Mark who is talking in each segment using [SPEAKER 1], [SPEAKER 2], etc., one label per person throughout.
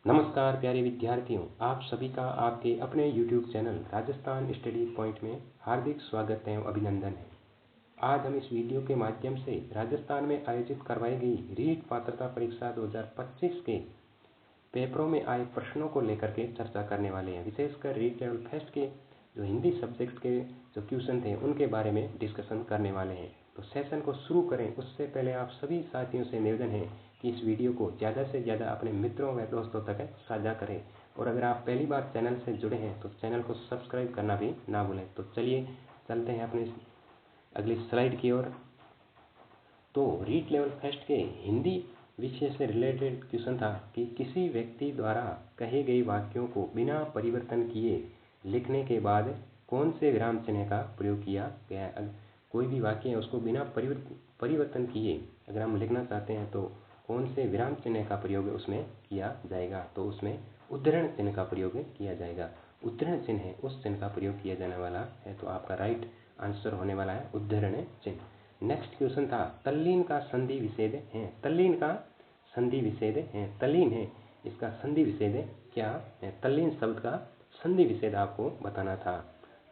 [SPEAKER 1] नमस्कार प्यारे विद्यार्थियों, आप सभी का आपके अपने YouTube channel Rajasthan study point में हार्दिक स्वागत एवं अभिनंदन है। आज हम इस वीडियो के माध्यम से राजस्थान में आयोजित करवाई गई रीट पात्रता परीक्षा 2025 के पेपरों में आए प्रश्नों को लेकर के चर्चा करने वाले हैं। विशेषकर रीट लेवल फर्स्ट के जो हिंदी सब्जेक्ट के जो क्वेश्चन थे उनके बारे में डिस्कशन करने वाले हैं। तो सेशन को शुरू करें उससे पहले आप सभी साथियों से निवेदन है कि इस वीडियो को ज़्यादा से ज़्यादा अपने मित्रों व दोस्तों तक साझा करें और अगर आप पहली बार चैनल से जुड़े हैं तो चैनल को सब्सक्राइब करना भी ना भूलें। तो चलिए चलते हैं अपने अगली स्लाइड की ओर। तो रीट लेवल फर्स्ट के हिंदी विषय से रिलेटेड क्वेश्चन था कि किसी व्यक्ति द्वारा कहे गए वाक्यों को बिना परिवर्तन किए लिखने के बाद कौन से विराम चिन्ह का प्रयोग किया गया है। कोई भी वाक्य है उसको बिना परिवर्तन किए अगर हम लिखना चाहते हैं तो कौन से विराम चिन्ह का प्रयोग उसमें किया जाएगा। तो उसमें उद्धरण चिन्ह का प्रयोग किया जाएगा। उद्धरण चिन्ह है उस चिन्ह का प्रयोग किया जाने वाला है। तो आपका राइट आंसर होने वाला है उद्धरण चिन्ह। नेक्स्ट क्वेश्चन था तल्लीन का संधि विच्छेद है। तल्लीन का संधि विच्छेद है। तल्लीन है इसका संधि विच्छेद क्या है। तल्लीन शब्द का संधि विच्छेद आपको बताना था।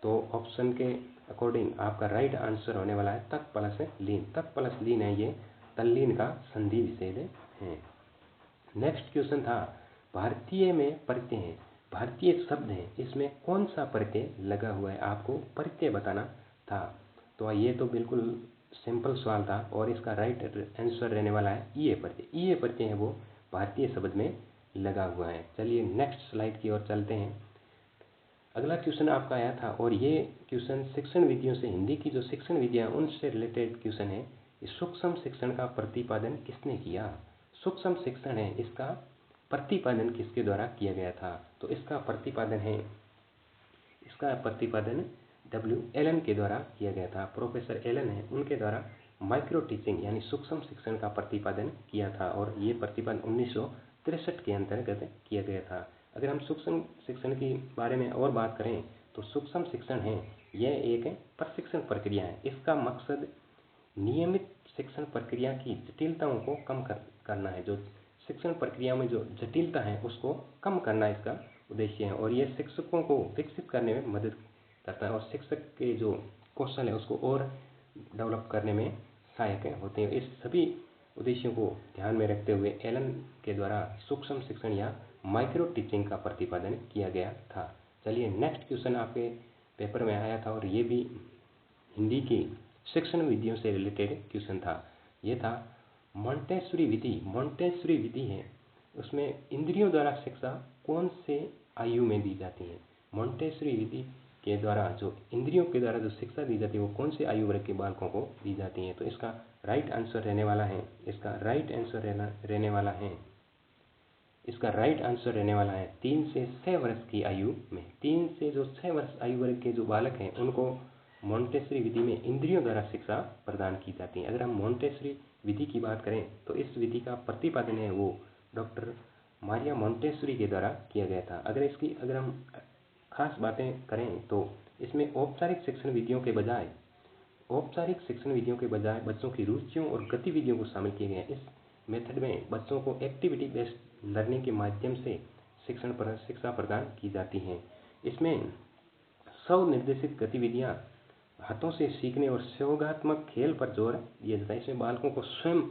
[SPEAKER 1] तो ऑप्शन के अकॉर्डिंग आपका राइट आंसर होने वाला है तक प्लस लीन। तक प्लस लीन है ये तल्लीन का संधि विच्छेद है। नेक्स्ट क्वेश्चन था भारतीय में प्रत्यय है। भारतीय शब्द है इसमें कौन सा प्रत्यय लगा हुआ है आपको प्रत्यय बताना था। तो ये तो बिल्कुल सिंपल सवाल था और इसका राइट आंसर रहने वाला है ये प्रत्यय। ये प्रत्यय है वो भारतीय शब्द में लगा हुआ है। चलिए नेक्स्ट स्लाइड की ओर चलते हैं। अगला क्वेश्चन आपका आया था और ये क्वेश्चन शिक्षण विधियों से हिंदी की जो शिक्षण विधियाँ उनसे रिलेटेड क्वेश्चन है। सूक्ष्म शिक्षण का प्रतिपादन किसने किया। सूक्ष्म शिक्षण है इसका प्रतिपादन किसके द्वारा किया गया था। तो इसका प्रतिपादन डब्ल्यू एलन के द्वारा किया गया था। प्रोफेसर एलन है उनके द्वारा माइक्रो टीचिंग यानी सूक्ष्म शिक्षण का प्रतिपादन किया था और ये प्रतिपादन 1963 के अंतर्गत किया गया था। अगर हम सूक्ष्म शिक्षण के बारे में और बात करें तो सूक्ष्म शिक्षण है यह एक प्रशिक्षण प्रक्रिया है। इसका मकसद नियमित शिक्षण प्रक्रिया की जटिलताओं को कम करना है। जो शिक्षण प्रक्रिया में जो जटिलता है उसको कम करना इसका उद्देश्य है और यह शिक्षकों को विकसित करने में मदद करता है और शिक्षक के जो कौशल है उसको और डेवलप करने में सहायक होते हैं। इस सभी उद्देश्यों को ध्यान में रखते हुए एलन के द्वारा सूक्ष्म शिक्षण या माइक्रो टीचिंग का प्रतिपादन किया गया था। चलिए नेक्स्ट क्वेश्चन आपके पेपर में आया था और ये भी हिंदी की शिक्षण विधियों से रिलेटेड क्वेश्चन था। ये था मॉन्टेसरी विधि। मॉन्टेसरी विधि है उसमें इंद्रियों द्वारा शिक्षा कौन से आयु में दी जाती है। मॉन्टेसरी विधि के द्वारा जो इंद्रियों के द्वारा जो शिक्षा दी जाती है वो कौन से आयु वर्ग के बालकों को दी जाती है। तो इसका राइट आंसर रहने वाला है इसका राइट आंसर रहने वाला है 3 से 6 वर्ष की आयु में। 3 से जो 6 वर्ष आयु वर्ग के जो बालक हैं उनको मॉन्टेसरी विधि में इंद्रियों द्वारा शिक्षा प्रदान की जाती है। अगर हम मॉन्टेसरी विधि की बात करें तो इस विधि का प्रतिपादन है वो डॉक्टर मारिया मॉन्टेसरी के द्वारा किया गया था। अगर हम खास बातें करें तो इसमें औपचारिक शिक्षण विधियों के बजाय बच्चों की रुचियों और गतिविधियों को शामिल किया गया है। इस मेथड में बच्चों को एक्टिविटी बेस्ड लर्निंग के माध्यम से शिक्षा प्रदान की जाती है। इसमें स्वनिर्देशित गतिविधियां, हाथों से सीखने और सहयोगात्मक खेल पर जोर दिया जाता है। इसमें बालकों को स्वयं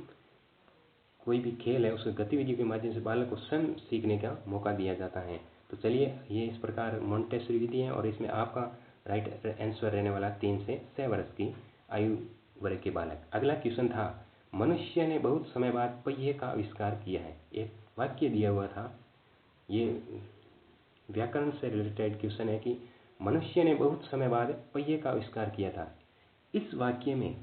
[SPEAKER 1] कोई भी खेल है उसके गतिविधि के माध्यम से बालक को स्वयं सीखने का मौका दिया जाता है। तो चलिए ये इस प्रकार मॉन्टेसरी विधि है और इसमें आपका राइट आंसर रहने वाला 3 से 6 वर्ष की आयु वर्ग के बालक। अगला क्वेश्चन था मनुष्य ने बहुत समय बाद पहिए का आविष्कार किया है। एक वाक्य दिया हुआ था, ये व्याकरण से रिलेटेड क्वेश्चन है कि मनुष्य ने बहुत समय बाद पहिए का आविष्कार किया था। इस वाक्य में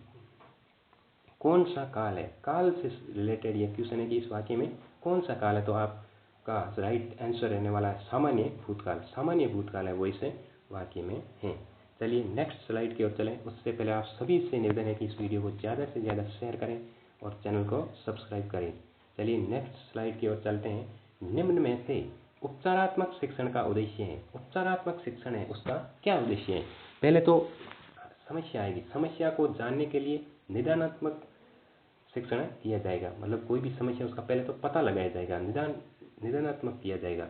[SPEAKER 1] कौन सा काल है। काल से रिलेटेड ये क्वेश्चन है कि इस वाक्य में कौन सा काल है। तो आपका राइट आंसर रहने वाला है सामान्य भूतकाल। सामान्य भूतकाल है वो इस वाक्य में है। चलिए नेक्स्ट स्लाइड की ओर चलें। उससे पहले आप सभी से निवेदन है कि इस वीडियो को ज़्यादा से ज़्यादा शेयर करें और चैनल को सब्सक्राइब करें। चलिए नेक्स्ट स्लाइड की ओर चलते हैं। निम्न में से उपचारात्मक शिक्षण का उद्देश्य है। उपचारात्मक शिक्षण है उसका क्या उद्देश्य है। पहले तो समस्या आएगी। समस्या को जानने के लिए निदानात्मक शिक्षण दिया जाएगा। मतलब कोई भी समस्या उसका पहले तो पता लगाया जाएगा। निदान निदानात्मक किया जाएगा।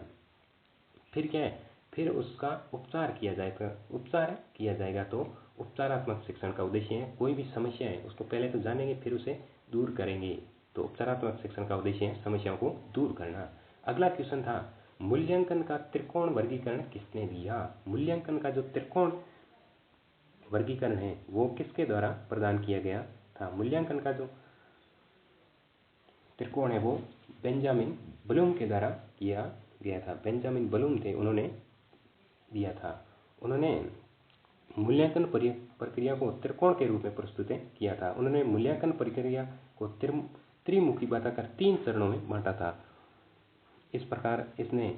[SPEAKER 1] फिर क्या है, फिर उसका उपचार किया जाएगा। तो उपचारात्मक शिक्षण का उद्देश्य है कोई भी समस्या है उसको पहले तो जानेंगे फिर उसे दूर करेंगे। तो उपचारात्मक शिक्षण का उद्देश्य है समस्याओं को दूर करना। अगला क्वेश्चन था, मूल्यांकन का त्रिकोण वर्गीकरण किसने दिया? मूल्यांकन का जो त्रिकोण वर्गीकरण है वो किसके द्वारा प्रदान किया गया था? मूल्यांकन का जो त्रिकोण है वो बेंजामिन ब्लूम के द्वारा किया गया था। बेंजामिन ब्लूम थे, उन्होंने दिया था। उन्होंने मूल्यांकन प्रक्रिया को त्रिकोण के रूप में प्रस्तुत किया था। उन्होंने मूल्यांकन प्रक्रिया को त्रिमुखी बताकर 3 चरणों में बांटा था। इस प्रकार इसने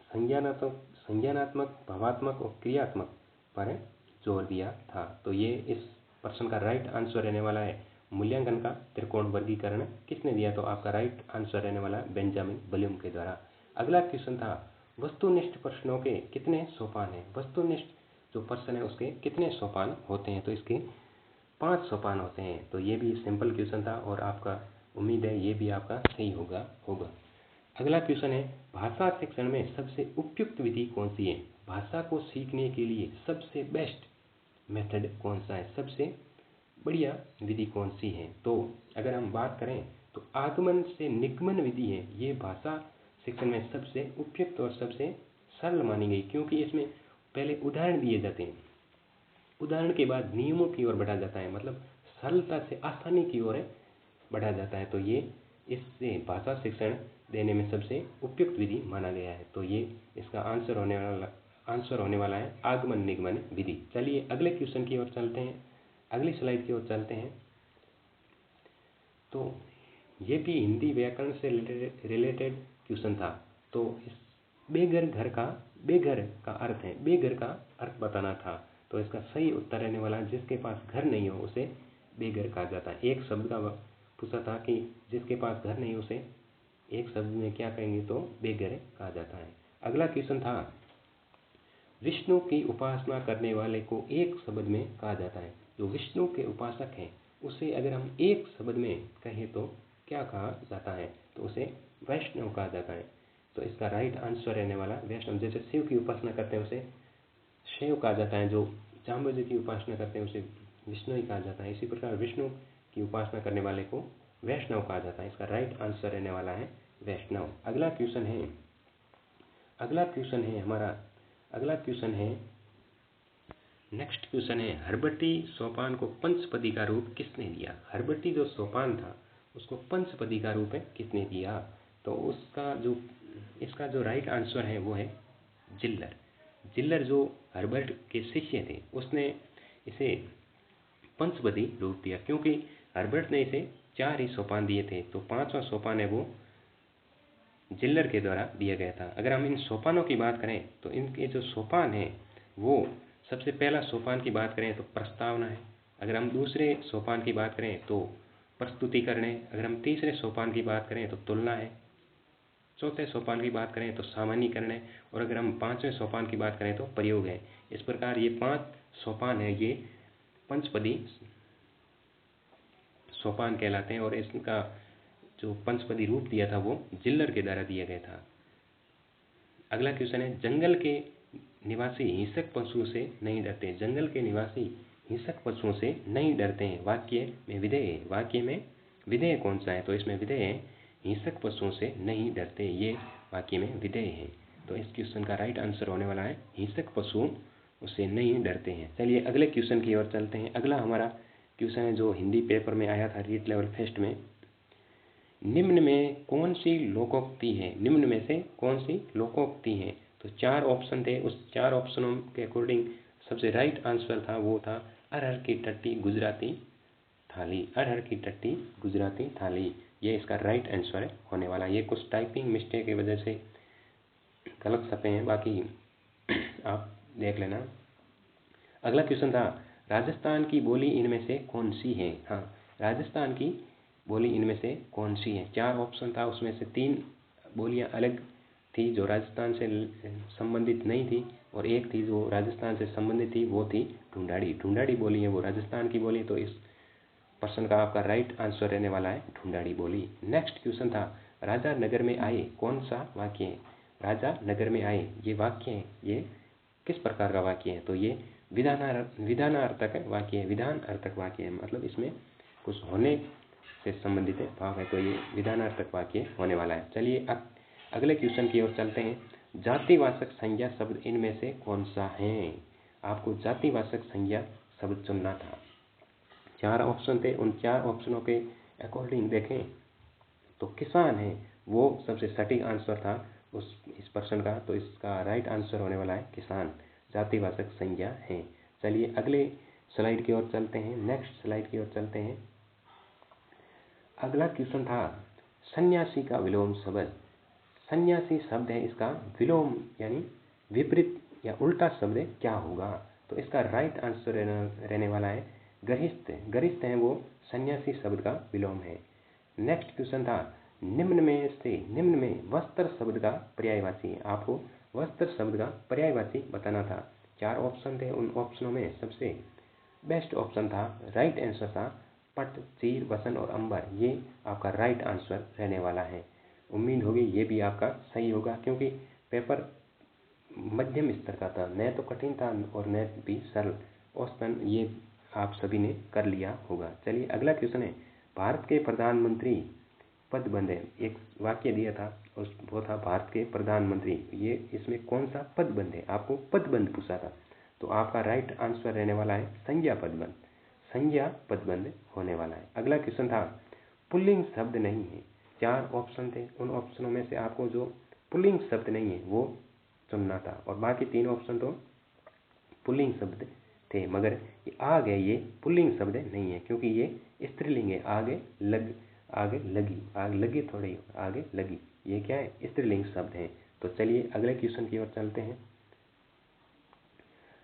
[SPEAKER 1] संज्ञानात्मक, भावात्मक और क्रियात्मक पर जोर दिया था। तो ये इस प्रश्न का राइट आंसर रहने वाला है। मूल्यांकन का त्रिकोण वर्गीकरण किसने दिया? तो आपका राइट आंसर रहने वाला है बेंजामिन ब्लूम के द्वारा। अगला क्वेश्चन था, वस्तुनिष्ठ प्रश्नों के कितने सोपान हैं? वस्तुनिष्ठ जो प्रश्न है उसके कितने सोपान होते हैं? तो इसके 5 सोपान होते हैं। तो ये भी सिंपल क्वेश्चन था और आपका उम्मीद है ये भी आपका सही होगा। अगला क्वेश्चन है, भाषा शिक्षण में सबसे उपयुक्त विधि कौन सी है? भाषा को सीखने के लिए सबसे बेस्ट मेथड कौन सा है? सबसे बढ़िया विधि कौन सी है? तो अगर हम बात करें तो आगमन से निगमन विधि है, ये भाषा शिक्षण में सबसे उपयुक्त और सबसे सरल मानी गई, क्योंकि इसमें पहले उदाहरण दिए जाते हैं, उदाहरण के बाद नियमों की ओर बढ़ा जाता है, मतलब सरलता से आसानी की ओर बढ़ा जाता है। तो ये इससे भाषा शिक्षण देने में सबसे उपयुक्त विधि माना गया है। तो ये इसका आंसर होने वाला है आगमन निगमन विधि। चलिए अगले क्वेश्चन की ओर चलते हैं, अगली स्लाइड की ओर चलते हैं। तो ये भी हिंदी व्याकरण से रिलेटेड क्वेश्चन था। तो इस बेघर का अर्थ है, बेघर का अर्थ बताना था। तो इसका सही उत्तर रहने वाला है, जिसके पास घर नहीं हो उसे बेघर कहा जाता है। एक शब्द का पूछा था कि जिसके पास घर नहीं उसे एक शब्द में क्या कहेंगे? तो बेघर कहा जाता है। अगला क्वेश्चन था, विष्णु की उपासना करने वाले को एक शब्द में कहा जाता है। जो विष्णु के उपासक हैं उसे अगर हम एक शब्द में कहें तो क्या कहा जाता है? तो उसे वैष्णव कहा जाता है। तो इसका राइट आंसर रहने वाला वैष्णव। जैसे शिव की उपासना करते हैं उसे शिव कहा जाता है, जो जाम्बुजी की उपासना करते हैं उसे विष्णु ही कहा जाता है। इसी प्रकार विष्णु की उपासना करने वाले को वैष्णव कहा जाता है। इसका राइट आंसर रहने वाला है वैष्णव। अगला क्वेश्चन है नेक्स्ट क्वेश्चन है, हर्बटी सोपान को पंचपदी का रूप किसने दिया? हर्बटी जो सोपान था उसको पंचपदी का रूप किसने दिया? तो इसका जो राइट आंसर है वो है जिल्लर। जिल्लर जो हर्बर्ट के शिष्य थे उसने इसे पंचपदी रूप दिया, क्योंकि हर्बर्ट ने इसे 4 ही सोपान दिए थे। तो 5वां सोपान है वो जिल्लर के द्वारा दिया गया था। अगर हम इन सोपानों की बात करें तो इनके जो सोपान है वो सबसे पहला सोपान की बात करें तो प्रस्तावना है। अगर हम दूसरे सोपान की बात करें तो प्रस्तुतिकरण है। अगर हम तीसरे सोपान की बात करें तो तुलना है। चौथे सोपान की बात करें तो सामान्यीकरण है। और अगर हम 5वें सोपान की बात करें तो प्रयोग है। इस प्रकार ये 5 सोपान है, ये पंचपदी सोपान कहलाते हैं और इसका जो पंचपदी रूप दिया था वो जिल्लर के द्वारा दिया गया था। अगला क्वेश्चन है, जंगल के निवासी हिंसक पशुओं से नहीं डरते। जंगल के निवासी हिंसक पशुओं से नहीं डरते हैं। वाक्य में विधेय कौन सा है? तो इसमें विधेय है हिंसक पशुओं से नहीं डरते, ये वाक्य में विधेय है। तो इस क्वेश्चन का राइट आंसर होने वाला है हिंसक पशुओं उससे नहीं डरते हैं। चलिए अगले क्वेश्चन की ओर चलते हैं। अगला हमारा क्वेश्चन है जो हिंदी पेपर में आया था रीट लेवल फेस्ट में, निम्न में कौन सी लोकोक्ति है? निम्न में से कौन सी लोकोक्ति है? तो 4 ऑप्शन थे, उस 4 ऑप्शनों के अकॉर्डिंग सबसे राइट आंसर था वो था अरहर की टट्टी गुजराती थाली। अरहर की टट्टी गुजराती थाली, ये इसका राइट आंसर होने वाला है। ये कुछ टाइपिंग मिस्टेक की वजह से गलत छपे हैं, बाकी आप देख लेना। अगला क्वेश्चन था, राजस्थान की बोली इनमें से कौन सी है? हाँ, राजस्थान की बोली इनमें से कौन सी है? 4 ऑप्शन था, उसमें से 3 बोलियां अलग थी जो राजस्थान से संबंधित नहीं थी, और एक थी जो राजस्थान से संबंधित थी, वो थी ढूंढाड़ी। ढूंढाड़ी बोली है वो राजस्थान की बोली। तो इस प्रश्न का आपका राइट आंसर रहने वाला है ढूंढाड़ी बोली। नेक्स्ट क्वेश्चन था, राजा नगर में आए कौन सा वाक्य है? राजा नगर में आए ये वाक्य है, ये किस प्रकार का वाक्य है? तो ये विधानार्थक वाक्य है, विधानार्थक वाक्य है, मतलब इसमें कुछ होने से संबंधित भाव है, तो ये विधानार्थक वाक्य होने वाला है। चलिए अब अगले क्वेश्चन की ओर चलते हैं। जातिवाचक संज्ञा शब्द इनमें से कौन सा है? आपको जातिवाचक संज्ञा शब्द चुनना था। 4 ऑप्शन थे, उन 4 ऑप्शनों के अकॉर्डिंग देखें तो किसान है वो सबसे सटीक आंसर था इस प्रश्न का, तो इसका राइट आंसर होने वाला है किसान, जातिवाचक संज्ञा है। चलिए अगले स्लाइड की ओर चलते हैं, नेक्स्ट स्लाइड की ओर चलते हैं। अगला क्वेश्चन था सन्यासी का विलोम शब्द। सन्यासी शब्द है, इसका विलोम यानी विपरीत या उल्टा शब्द क्या होगा? तो इसका राइट आंसर रहने वाला है गरिष्ठ। गरिष्ठ है वो सन्यासी शब्द का विलोम है। नेक्स्ट क्वेश्चन था निम्न में वस्त्र शब्द का पर्यायवाची है। आपको वस्त्र शब्द का पर्यायवाची बताना था। 4 ऑप्शन थे, उन ऑप्शनों में सबसे बेस्ट ऑप्शन था, राइट आंसर था पट, चीर, वसन और अंबर। ये आपका राइट आंसर रहने वाला है। उम्मीद होगी ये भी आपका सही होगा, क्योंकि पेपर मध्यम स्तर का था, न तो कठिन था और न भी सरल। औसतन ये आप सभी ने कर लिया होगा। चलिए अगला क्वेश्चन है भारत के प्रधानमंत्री पदबंध है। एक वाक्य दिया था वो था भारत के प्रधानमंत्री, ये इसमें कौन सा पदबंध है? आपको पदबंध पूछा था, तो आपका राइट आंसर रहने वाला है संज्ञा पदबंध। संज्ञा पदबंध होने वाला है। अगला क्वेश्चन था पुल्लिंग शब्द नहीं है। 4 ऑप्शन थे, उन ऑप्शनों में से आपको जो पुल्लिंग शब्द नहीं है वो चुनना था, और बाकी 3 ऑप्शन तो पुल्लिंग शब्द थे, मगर ये आग है ये पुल्लिंग शब्द नहीं है, क्योंकि ये स्त्रीलिंग है। आगे लगी, आग लगी थोड़ी, आगे लगी, ये क्या है? स्त्रीलिंग शब्द है। तो चलिए अगले क्वेश्चन की ओर चलते हैं।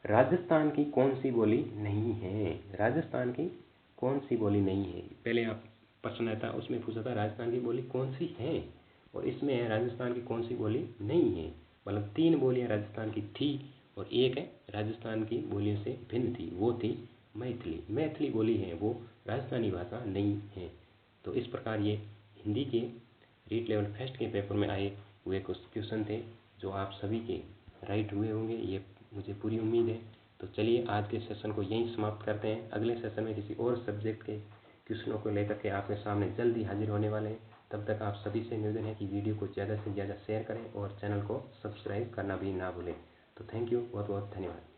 [SPEAKER 1] राजस्थान की कौन सी बोली नहीं है? राजस्थान की कौन सी बोली नहीं है? पहले आप प्रश्न आया था उसमें पूछा था राजस्थान की बोली कौन सी है, और इसमें है राजस्थान की कौन सी बोली नहीं है। मतलब 3 बोलियां राजस्थान की थी और एक है राजस्थान की बोलियों से भिन्न थी, वो थी मैथिली। मैथिली बोली है वो राजस्थानी भाषा नहीं है। तो इस प्रकार ये हिंदी के रीट लेवल फर्स्ट के पेपर में आए हुए कुछ क्वेश्चन थे जो आप सभी के राइट हुए होंगे, ये मुझे पूरी उम्मीद है। तो चलिए आज के सेशन को यहीं समाप्त करते हैं। अगले सेशन में किसी और सब्जेक्ट के क्वेश्चनों को लेकर के आपके सामने जल्दी हाजिर होने वाले हैं। तब तक आप सभी से निवेदन है कि वीडियो को ज़्यादा से ज़्यादा शेयर करें और चैनल को सब्सक्राइब करना भी ना भूलें। तो थैंक यू, बहुत बहुत धन्यवाद।